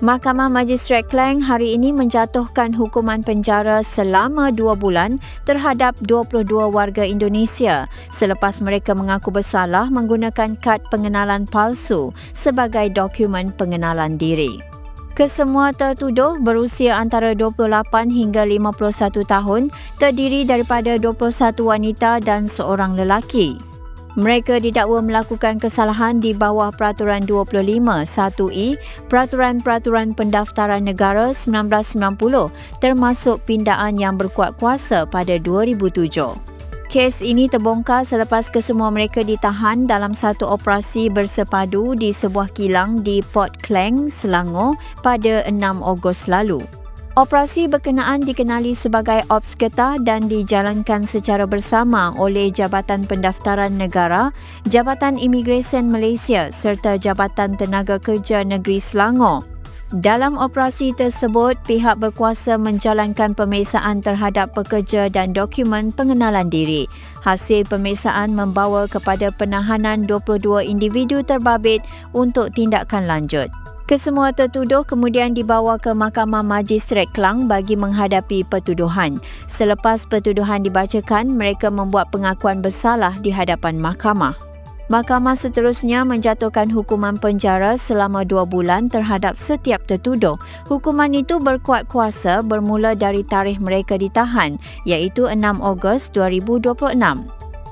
Mahkamah Majistret Klang hari ini menjatuhkan hukuman penjara selama 2 bulan terhadap 22 warga Indonesia selepas mereka mengaku bersalah menggunakan kad pengenalan palsu sebagai dokumen pengenalan diri. Kesemua tertuduh berusia antara 28 hingga 51 tahun, terdiri daripada 21 wanita dan seorang lelaki. Mereka didakwa melakukan kesalahan di bawah Peraturan 25 1E Peraturan-Peraturan Pendaftaran Negara 1990 termasuk pindaan yang berkuat kuasa pada 2007. Kes ini terbongkar selepas kesemua mereka ditahan dalam satu operasi bersepadu di sebuah kilang di Port Klang, Selangor pada 6 Ogos lalu. Operasi berkenaan dikenali sebagai Ops Getah dan dijalankan secara bersama oleh Jabatan Pendaftaran Negara, Jabatan Imigresen Malaysia serta Jabatan Tenaga Kerja Negeri Selangor. Dalam operasi tersebut, pihak berkuasa menjalankan pemeriksaan terhadap pekerja dan dokumen pengenalan diri. Hasil pemeriksaan membawa kepada penahanan 22 individu terbabit untuk tindakan lanjut. Kesemua tertuduh kemudian dibawa ke Mahkamah Majistret Klang bagi menghadapi pertuduhan. Selepas pertuduhan dibacakan, mereka membuat pengakuan bersalah di hadapan mahkamah. Mahkamah seterusnya menjatuhkan hukuman penjara selama 2 bulan terhadap setiap tertuduh. Hukuman itu berkuat kuasa bermula dari tarikh mereka ditahan, iaitu 6 Ogos 2026.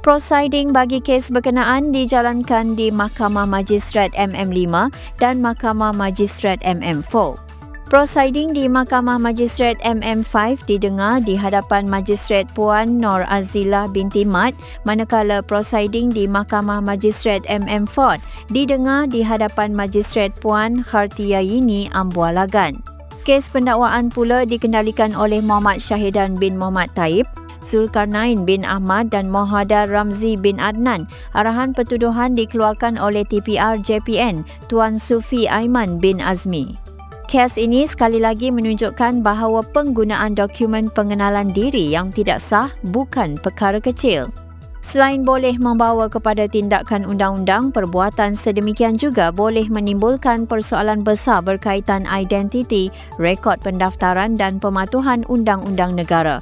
Prosiding bagi kes berkenaan dijalankan di Mahkamah Majistret MM5 dan Mahkamah Majistret MM4. Prosiding di Mahkamah Majistret MM5 didengar di hadapan Majistret Puan Nor Azilah binti Mat, manakala prosiding di Mahkamah Majistret MM4 didengar di hadapan Majistret Puan Khartiyaini Ambualagan. Kes pendakwaan pula dikendalikan oleh Muhammad Syahidan bin Muhammad Taib, Zulkarnain bin Ahmad dan Mohadar Ramzi bin Adnan. Arahan pertuduhan dikeluarkan oleh TPR JPN, Tuan Sufi Aiman bin Azmi. Kes ini sekali lagi menunjukkan bahawa penggunaan dokumen pengenalan diri yang tidak sah bukan perkara kecil. Selain boleh membawa kepada tindakan undang-undang, perbuatan sedemikian juga boleh menimbulkan persoalan besar berkaitan identiti, rekod pendaftaran dan pematuhan undang-undang negara.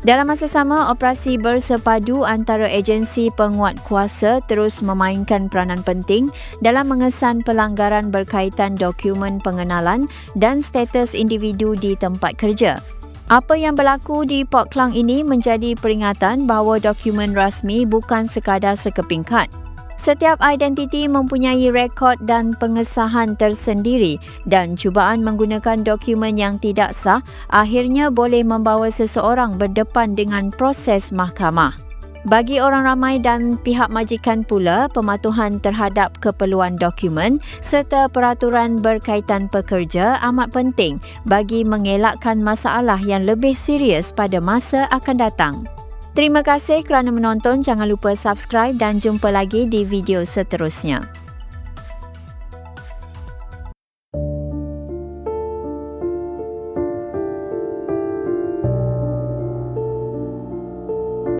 Dalam masa sama, operasi bersepadu antara agensi penguat kuasa terus memainkan peranan penting dalam mengesan pelanggaran berkaitan dokumen pengenalan dan status individu di tempat kerja. Apa yang berlaku di Port Klang ini menjadi peringatan bahawa dokumen rasmi bukan sekadar sekeping kad. Setiap identiti mempunyai rekod dan pengesahan tersendiri dan cubaan menggunakan dokumen yang tidak sah akhirnya boleh membawa seseorang berdepan dengan proses mahkamah. Bagi orang ramai dan pihak majikan pula, pematuhan terhadap keperluan dokumen serta peraturan berkaitan pekerja amat penting bagi mengelakkan masalah yang lebih serius pada masa akan datang. Terima kasih kerana menonton. Jangan lupa subscribe dan jumpa lagi di video seterusnya.